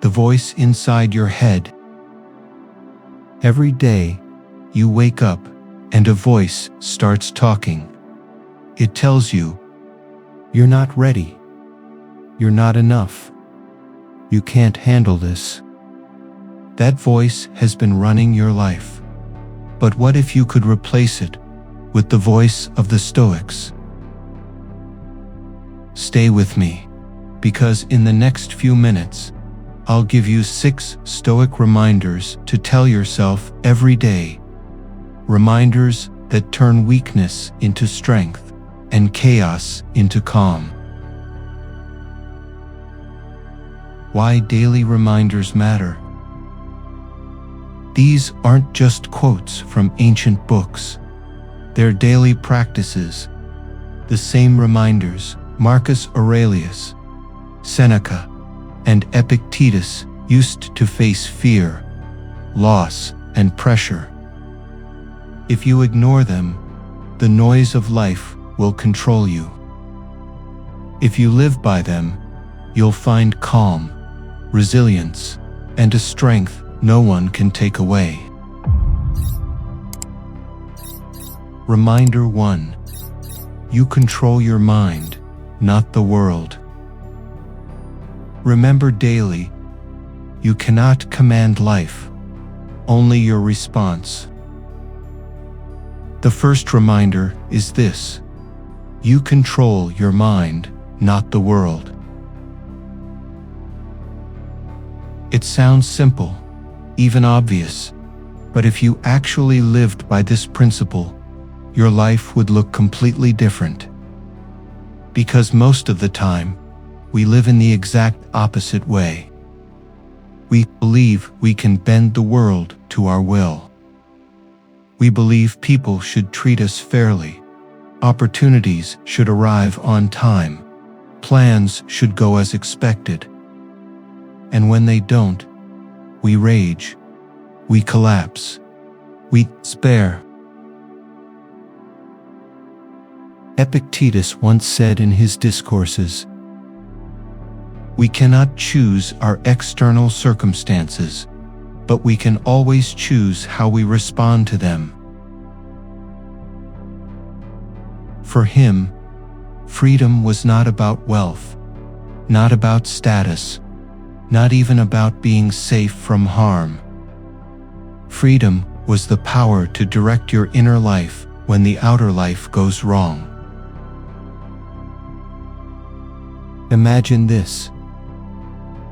the voice inside your head. Every day, you wake up and a voice starts talking. It tells you, you're not ready. You're not enough. You can't handle this. That voice has been running your life. But what if you could replace it with the voice of the Stoics? Stay with me, because in the next few minutes, I'll give you 6 Stoic reminders to tell yourself every day. Reminders that turn weakness into strength and chaos into calm. Why daily reminders matter. These aren't just quotes from ancient books. They're daily practices. The same reminders Marcus Aurelius, Seneca, and Epictetus used to face fear, loss, and pressure. If you ignore them, the noise of life will control you. If you live by them, you'll find calm, resilience, and a strength no one can take away. Reminder 1. You control your mind, not the world. Remember daily, you cannot command life, only your response. The first reminder is this: you control your mind, not the world. It sounds simple, even obvious, but if you actually lived by this principle, your life would look completely different. Because most of the time, we live in the exact opposite way. We believe we can bend the world to our will. We believe people should treat us fairly, opportunities should arrive on time, plans should go as expected. And when they don't, we rage, we collapse, we despair. Epictetus once said in his discourses, "We cannot choose our external circumstances, but we can always choose how we respond to them." For him, freedom was not about wealth, not about status, not even about being safe from harm. Freedom was the power to direct your inner life when the outer life goes wrong. Imagine this.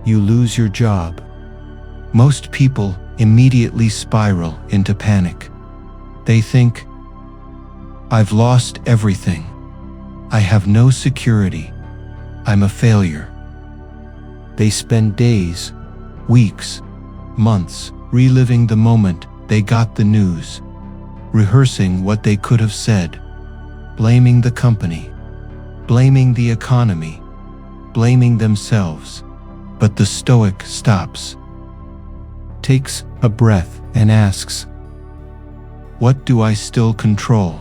You lose your job. Most people immediately spiral into panic. They think, "I've lost everything. I have no security. I'm a failure." They spend days, weeks, months reliving the moment they got the news, rehearsing what they could have said, blaming the company, blaming the economy, blaming themselves. But the Stoic stops, takes a breath, and asks, "What do I still control?"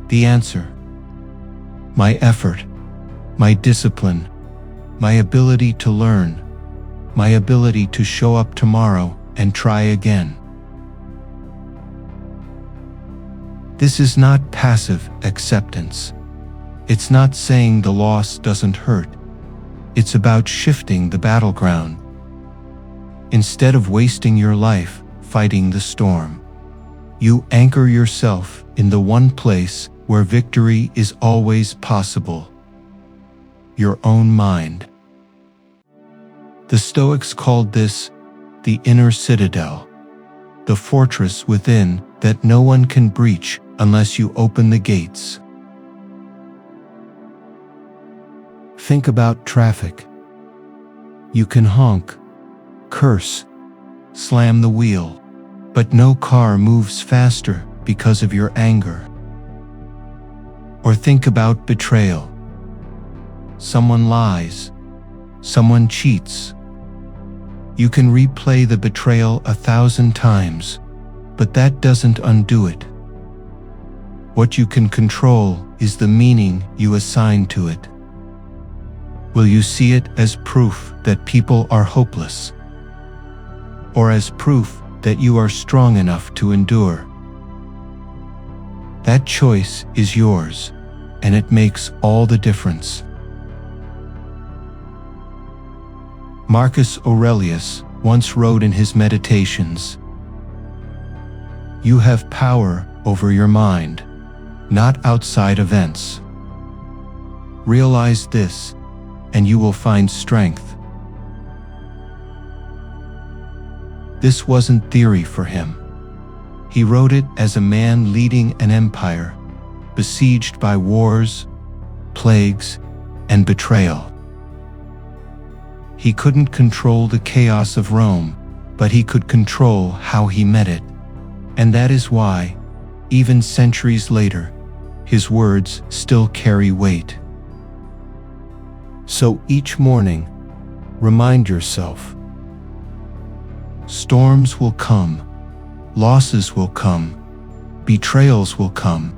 The answer: my effort, my discipline, my ability to learn, my ability to show up tomorrow and try again. This is not passive acceptance. It's not saying the loss doesn't hurt. It's about shifting the battleground. Instead of wasting your life fighting the storm, you anchor yourself in the one place where victory is always possible: your own mind. The Stoics called this the inner citadel, the fortress within that no one can breach unless you open the gates. Think about traffic. You can honk, curse, slam the wheel, but no car moves faster because of your anger. Or think about betrayal. Someone lies, someone cheats. You can replay the betrayal 1,000 times, but that doesn't undo it. What you can control is the meaning you assign to it. Will you see it as proof that people are hopeless, or as proof that you are strong enough to endure? That choice is yours, and it makes all the difference. Marcus Aurelius once wrote in his Meditations, "You have power over your mind, not outside events. Realize this, and you will find strength." This wasn't theory for him. He wrote it as a man leading an empire, besieged by wars, plagues, and betrayal. He couldn't control the chaos of Rome, but he could control how he met it. And that is why, even centuries later, his words still carry weight. So each morning, remind yourself, storms will come, losses will come, betrayals will come.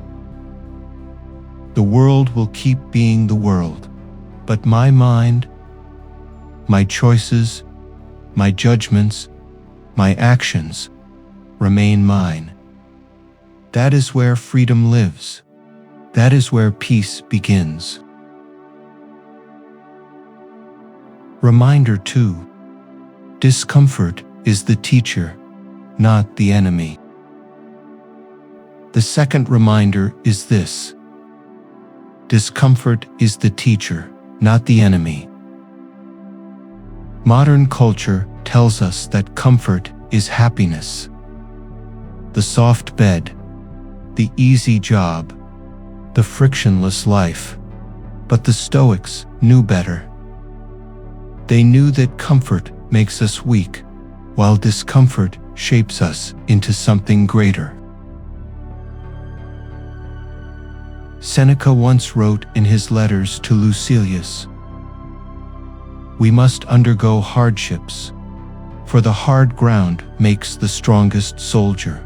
The world will keep being the world, but my mind, my choices, my judgments, my actions remain mine. That is where freedom lives. That is where peace begins. Reminder 2. Discomfort is the teacher, not the enemy. The second reminder is this: discomfort is the teacher, not the enemy. Modern culture tells us that comfort is happiness. The soft bed, the easy job, the frictionless life. But the Stoics knew better. They knew that comfort makes us weak, while discomfort shapes us into something greater. Seneca once wrote in his letters to Lucilius, "We must undergo hardships, for the hard ground makes the strongest soldier."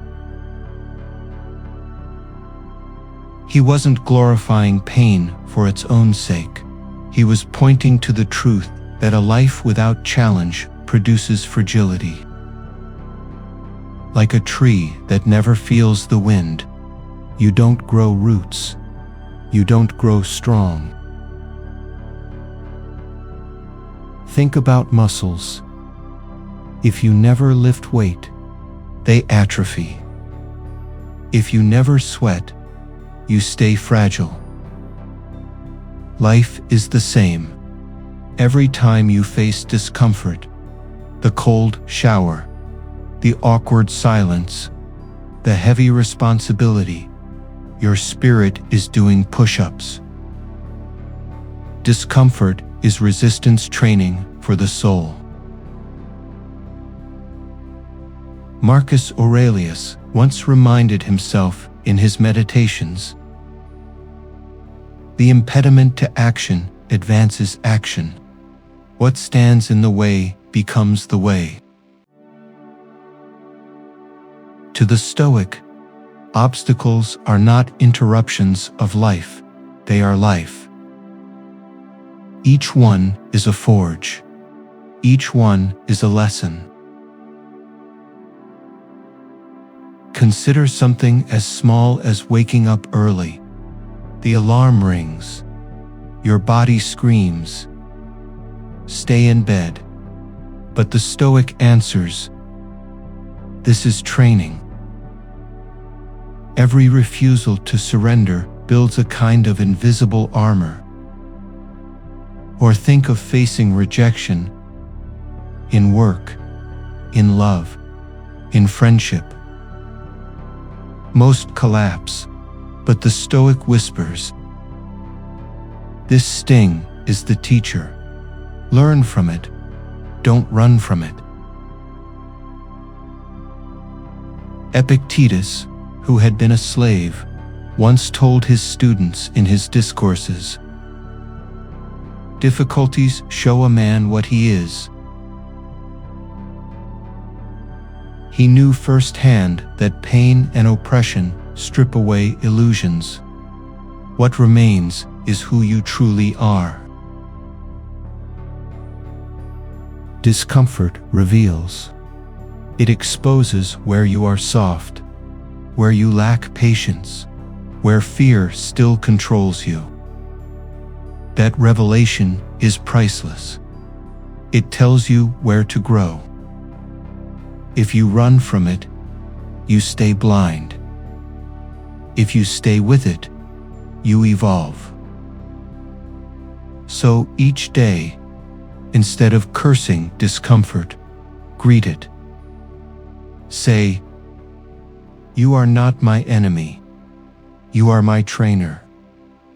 He wasn't glorifying pain for its own sake. He was pointing to the truth that a life without challenge produces fragility. Like a tree that never feels the wind, you don't grow roots. You don't grow strong. Think about muscles. If you never lift weight, they atrophy. If you never sweat, you stay fragile. Life is the same. Every time you face discomfort, the cold shower, the awkward silence, the heavy responsibility, your spirit is doing push-ups. Discomfort is resistance training for the soul. Marcus Aurelius once reminded himself in his Meditations, "The impediment to action advances action. What stands in the way becomes the way." To the Stoic, obstacles are not interruptions of life, they are life. Each one is a forge. Each one is a lesson. Consider something as small as waking up early. The alarm rings. Your body screams. Stay in bed. But the Stoic answers, "This is training." Every refusal to surrender builds a kind of invisible armor. Or think of facing rejection in work, in love, in friendship. Most collapse, but the Stoic whispers, "This sting is the teacher. Learn from it. Don't run from it." Epictetus, who had been a slave, once told his students in his discourses, "Difficulties show a man what he is." He knew firsthand that pain and oppression strip away illusions. What remains is who you truly are. Discomfort reveals. It exposes where you are soft, where you lack patience, where fear still controls you. That revelation is priceless. It tells you where to grow. If you run from it, you stay blind. If you stay with it, you evolve. So each day, instead of cursing discomfort, greet it. Say, "You are not my enemy. You are my trainer,"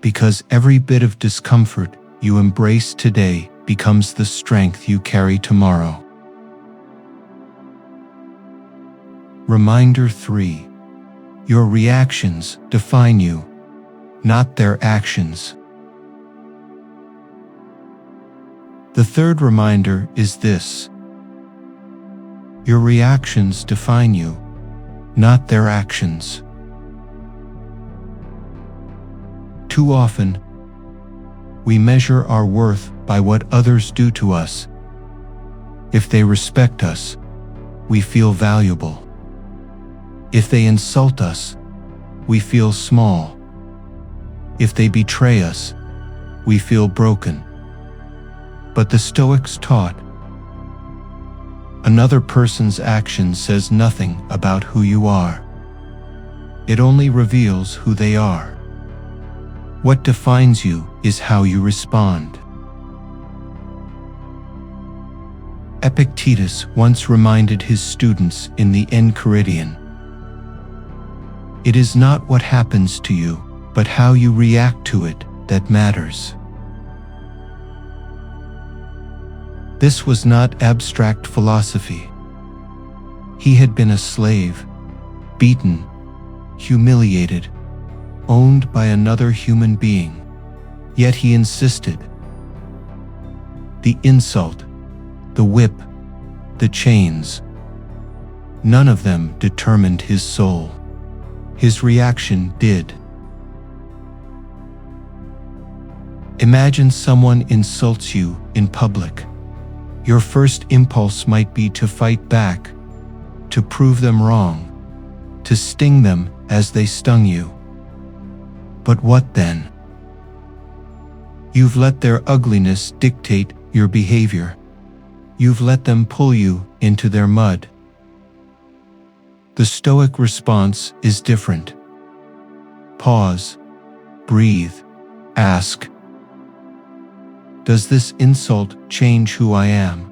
because every bit of discomfort you embrace today becomes the strength you carry tomorrow. Reminder 3. Your reactions define you, not their actions. The third reminder is this: your reactions define you, not their actions. Too often, we measure our worth by what others do to us. If they respect us, we feel valuable. If they insult us, we feel small. If they betray us, we feel broken. But the Stoics taught, another person's action says nothing about who you are. It only reveals who they are. What defines you is how you respond. Epictetus once reminded his students in the Enchiridion, "It is not what happens to you, but how you react to it that matters." This was not abstract philosophy. He had been a slave, beaten, humiliated, owned by another human being. Yet he insisted. The insult, the whip, the chains, none of them determined his soul. His reaction did. Imagine someone insults you in public. Your first impulse might be to fight back, to prove them wrong, to sting them as they stung you. But what then? You've let their ugliness dictate your behavior. You've let them pull you into their mud. The Stoic response is different. Pause, breathe, ask, does this insult change who I am,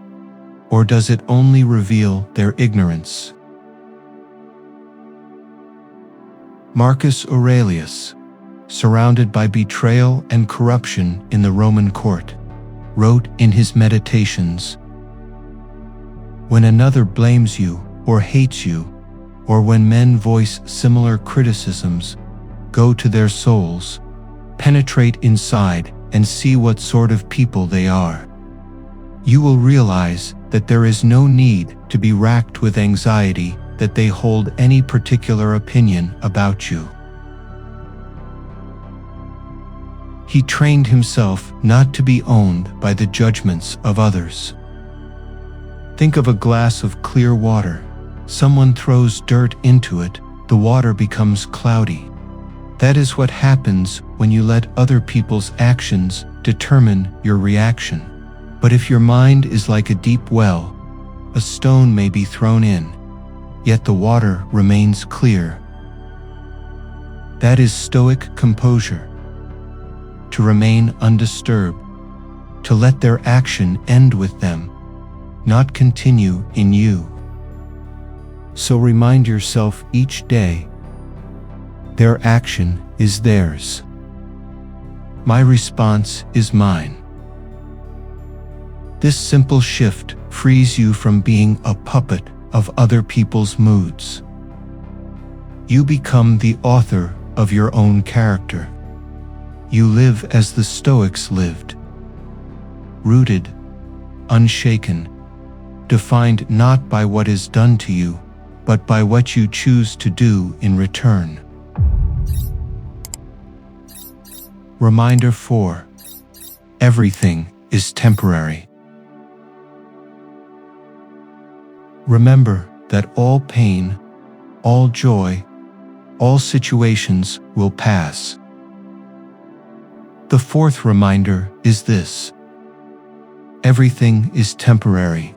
or does it only reveal their ignorance? Marcus Aurelius, surrounded by betrayal and corruption in the Roman court, wrote in his Meditations, "When another blames you or hates you, or when men voice similar criticisms, go to their souls, penetrate inside, and see what sort of people they are. You will realize that there is no need to be racked with anxiety that they hold any particular opinion about you." He trained himself not to be owned by the judgments of others. Think of a glass of clear water. Someone throws dirt into it, the water becomes cloudy. That is what happens when you let other people's actions determine your reaction. But if your mind is like a deep well, a stone may be thrown in, yet the water remains clear. That is Stoic composure. To remain undisturbed, to let their action end with them, not continue in you. So remind yourself each day, their action is theirs. My response is mine. This simple shift frees you from being a puppet of other people's moods. You become the author of your own character. You live as the Stoics lived, rooted, unshaken, defined not by what is done to you, but by what you choose to do in return. Reminder 4. Everything is temporary. Remember that all pain, all joy, all situations will pass. The fourth reminder is this: everything is temporary.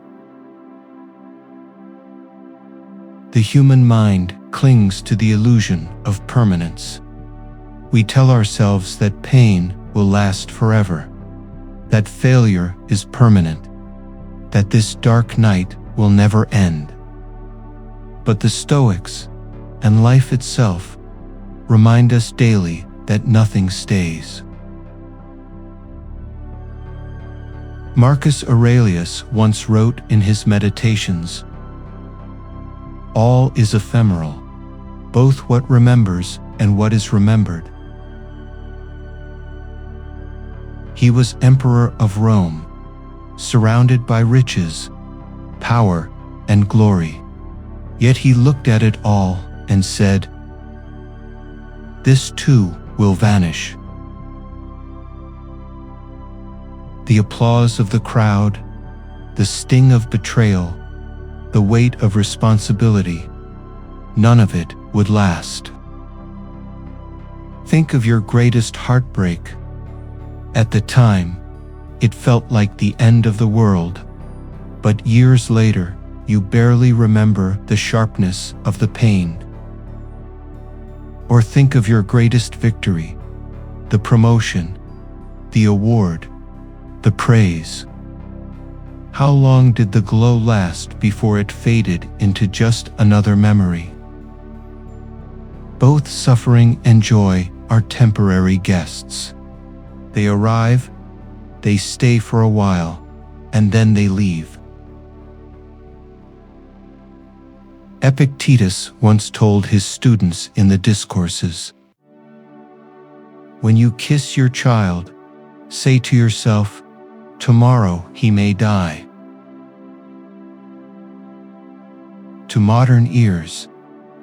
The human mind clings to the illusion of permanence. We tell ourselves that pain will last forever, that failure is permanent, that this dark night will never end. But the Stoics and life itself remind us daily that nothing stays. Marcus Aurelius once wrote in his Meditations, "All is ephemeral, both what remembers and what is remembered." He was emperor of Rome, surrounded by riches, power, and glory. Yet he looked at it all and said, "This too will vanish." The applause of the crowd, the sting of betrayal, the weight of responsibility, none of it would last. Think of your greatest heartbreak. At the time, it felt like the end of the world, but years later, you barely remember the sharpness of the pain. Or think of your greatest victory, the promotion, the award, the praise. How long did the glow last before it faded into just another memory? Both suffering and joy are temporary guests. They arrive, they stay for a while, and then they leave. Epictetus once told his students in the Discourses, "When you kiss your child, say to yourself, 'Tomorrow he may die.'" To modern ears,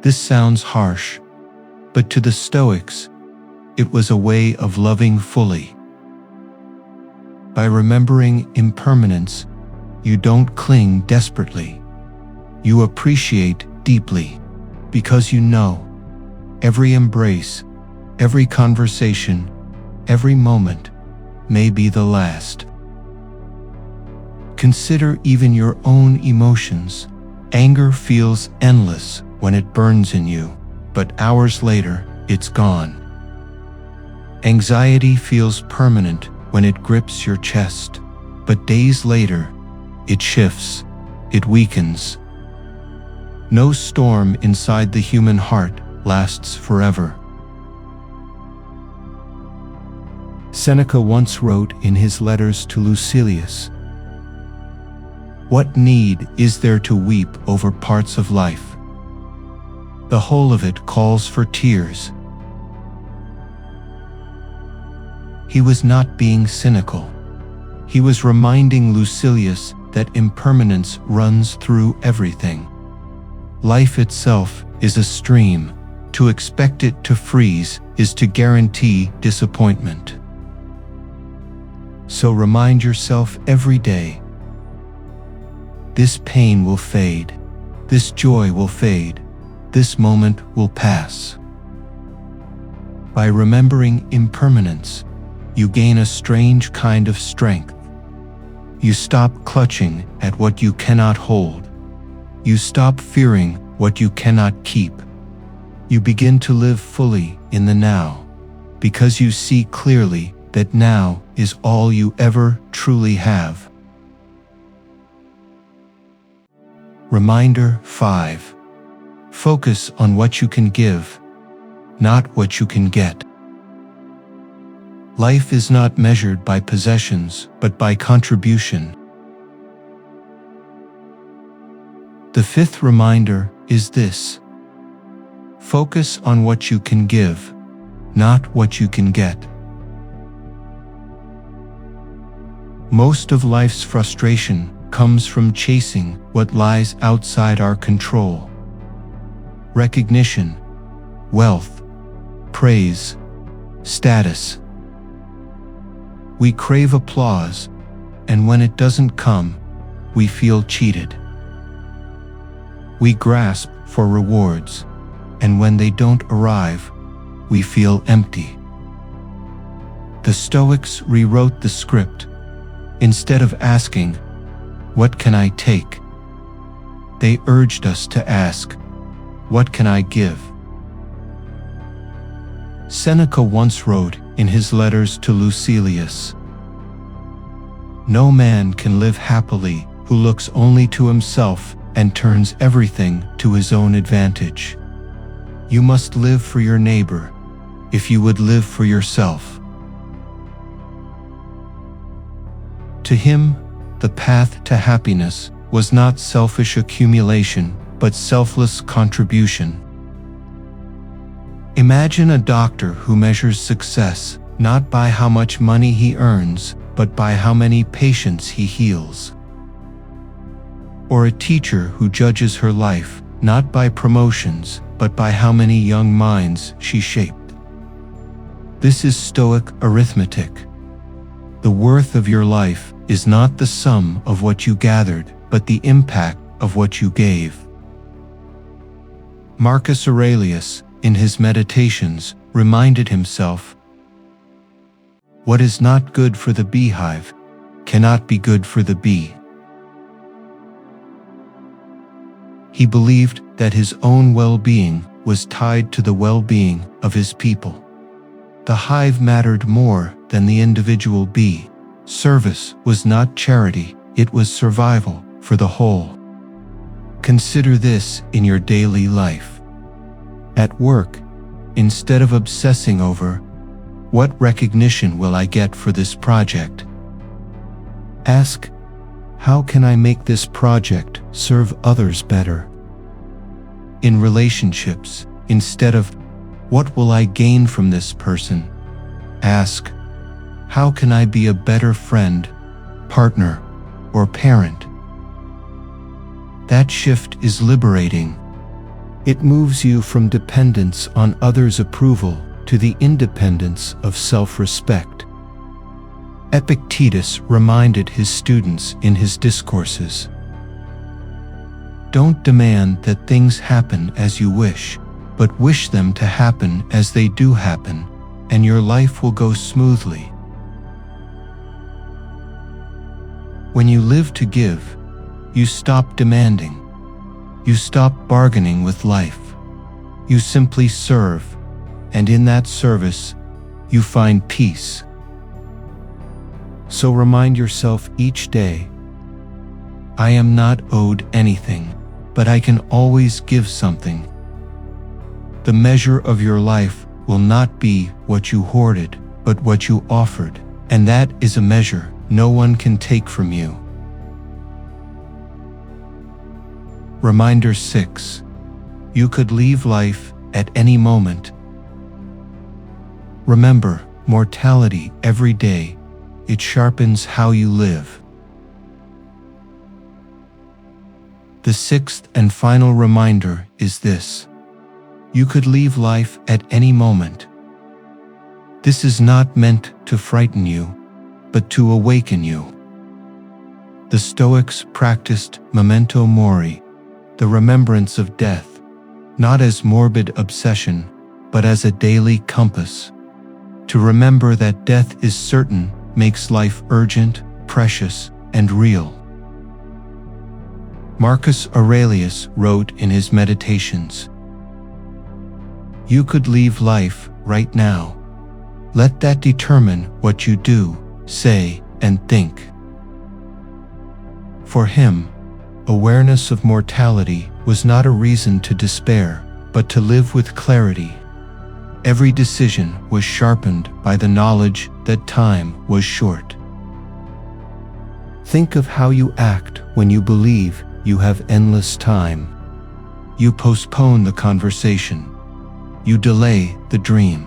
this sounds harsh, but to the Stoics, it was a way of loving fully. By remembering impermanence, you don't cling desperately. You appreciate deeply, because you know every embrace, every conversation, every moment may be the last. Consider even your own emotions. Anger feels endless when it burns in you, but hours later, it's gone. Anxiety feels permanent when it grips your chest, but days later, it shifts, it weakens. No storm inside the human heart lasts forever. Seneca once wrote in his letters to Lucilius, "What need is there to weep over parts of life? The whole of it calls for tears." He was not being cynical. He was reminding Lucilius that impermanence runs through everything. Life itself is a stream. To expect it to freeze is to guarantee disappointment. So remind yourself every day, this pain will fade, this joy will fade, this moment will pass. By remembering impermanence, you gain a strange kind of strength. You stop clutching at what you cannot hold. You stop fearing what you cannot keep. You begin to live fully in the now, because you see clearly that now is all you ever truly have. Reminder 5. Focus on what you can give, not what you can get. Life is not measured by possessions, but by contribution. The fifth reminder is this: focus on what you can give, not what you can get. Most of life's frustration comes from chasing what lies outside our control. Recognition, wealth, praise, status. We crave applause, and when it doesn't come, we feel cheated. We grasp for rewards, and when they don't arrive, we feel empty. The Stoics rewrote the script. Instead of asking, "What can I take?" they urged us to ask, "What can I give?" Seneca once wrote in his letters to Lucilius, "No man can live happily who looks only to himself and turns everything to his own advantage. You must live for your neighbor if you would live for yourself." To him, the path to happiness was not selfish accumulation, but selfless contribution. Imagine a doctor who measures success not by how much money he earns, but by how many patients he heals. Or a teacher who judges her life not by promotions, but by how many young minds she shaped. This is Stoic arithmetic. The worth of your life is not the sum of what you gathered, but the impact of what you gave. Marcus Aurelius, in his Meditations, reminded himself, "What is not good for the beehive cannot be good for the bee." He believed that his own well-being was tied to the well-being of his people. The hive mattered more than the individual bee. Service was not charity, it was survival for the whole. Consider this in your daily life. At work, instead of obsessing over, "What recognition will I get for this project?" ask, "How can I make this project serve others better?" In relationships, instead of, "What will I gain from this person?" ask, "How can I be a better friend, partner, or parent?" That shift is liberating. It moves you from dependence on others' approval to the independence of self-respect. Epictetus reminded his students in his discourses, "Don't demand that things happen as you wish, but wish them to happen as they do happen, and your life will go smoothly." When you live to give, you stop demanding. You stop bargaining with life. You simply serve, and in that service, you find peace. So remind yourself each day, "I am not owed anything, but I can always give something." The measure of your life will not be what you hoarded, but what you offered, and that is a measure no one can take from you. Reminder 6. You could leave life at any moment. Remember, mortality every day. It sharpens how you live. The sixth and final reminder is this. You could leave life at any moment. This is not meant to frighten you, but to awaken you. The Stoics practiced Memento Mori, the remembrance of death, not as morbid obsession, but as a daily compass. To remember that death is certain makes life urgent, precious, and real. Marcus Aurelius wrote in his Meditations, "You could leave life right now. Let that determine what you do, say, and think." For him, awareness of mortality was not a reason to despair, but to live with clarity. Every decision was sharpened by the knowledge that time was short. Think of how you act when you believe you have endless time. You postpone the conversation. You delay the dream.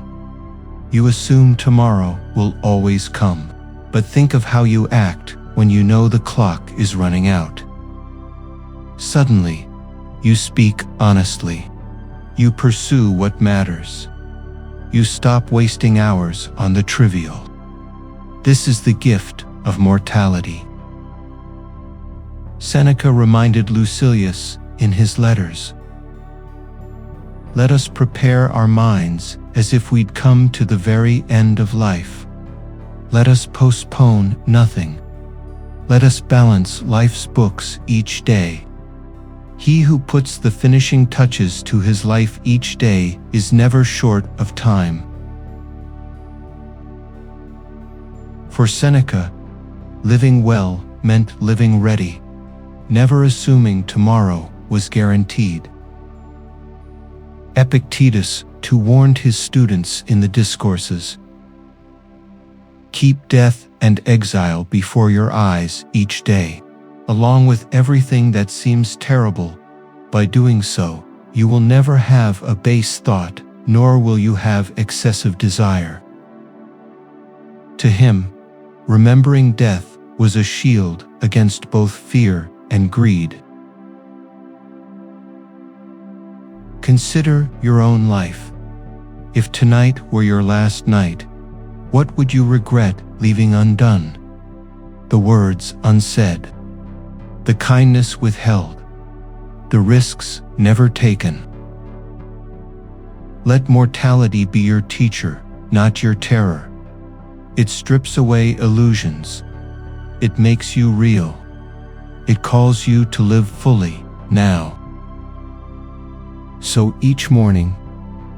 You assume tomorrow will always come. But think of how you act when you know the clock is running out. Suddenly, you speak honestly. You pursue what matters. You stop wasting hours on the trivial. This is the gift of mortality. Seneca reminded Lucilius in his letters. Let us prepare our minds as if we'd come to the very end of life. Let us postpone nothing. Let us balance life's books each day. He who puts the finishing touches to his life each day is never short of time. For Seneca, living well meant living ready, never assuming tomorrow was guaranteed. Epictetus too warned his students in the Discourses. Keep death and exile before your eyes each day, along with everything that seems terrible. By doing so, you will never have a base thought, nor will you have excessive desire. To him, remembering death was a shield against both fear and greed. Consider your own life. If tonight were your last night, what would you regret leaving undone? The words unsaid, the kindness withheld, the risks never taken. Let mortality be your teacher, not your terror. It strips away illusions. It makes you real. It calls you to live fully now. So each morning,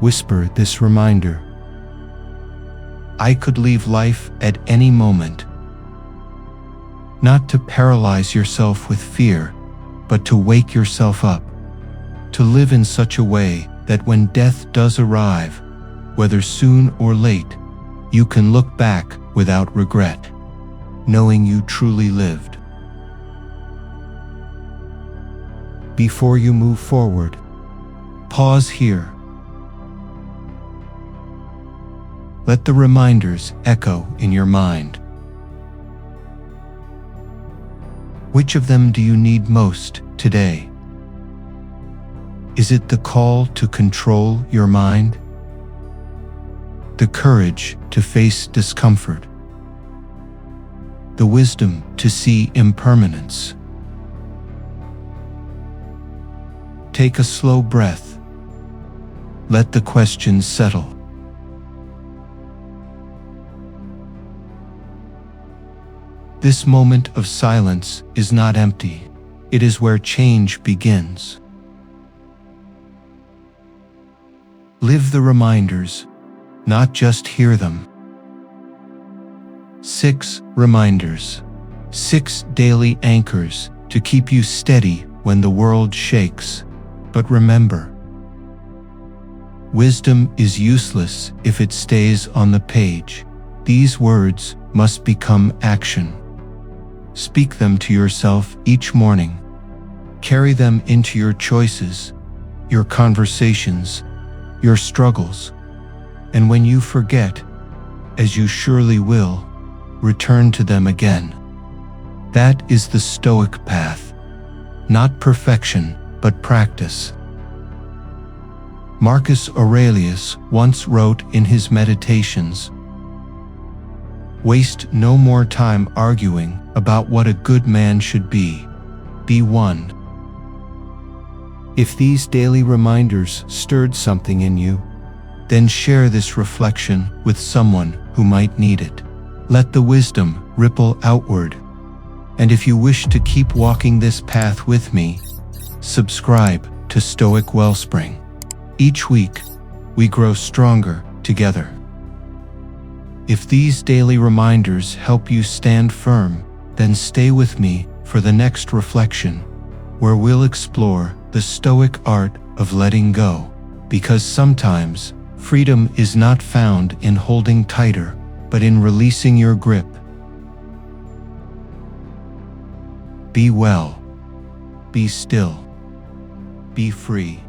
whisper this reminder: I could leave life at any moment. Not to paralyze yourself with fear, but to wake yourself up, to live in such a way that when death does arrive, whether soon or late, you can look back without regret, knowing you truly lived. Before you move forward, pause here. Let the reminders echo in your mind. Which of them do you need most today? Is it the call to control your mind? The courage to face discomfort? The wisdom to see impermanence? Take a slow breath. Let the questions settle. This moment of silence is not empty. It is where change begins. Live the reminders, not just hear them. 6 reminders. 6 daily anchors to keep you steady when the world shakes. But remember, wisdom is useless if it stays on the page. These words must become action. Speak them to yourself each morning. Carry them into your choices, your conversations, your struggles. And when you forget, as you surely will, return to them again. That is the Stoic path. Not perfection, but practice. Marcus Aurelius once wrote in his Meditations, "Waste no more time arguing about what a good man should be. Be one." If these daily reminders stirred something in you, then share this reflection with someone who might need it. Let the wisdom ripple outward. And if you wish to keep walking this path with me, subscribe to Stoic-Wellspring. Each week, we grow stronger together. If these daily reminders help you stand firm, then stay with me for the next reflection, where we'll explore the Stoic art of letting go, because sometimes freedom is not found in holding tighter, but in releasing your grip. Be well, be still, be free.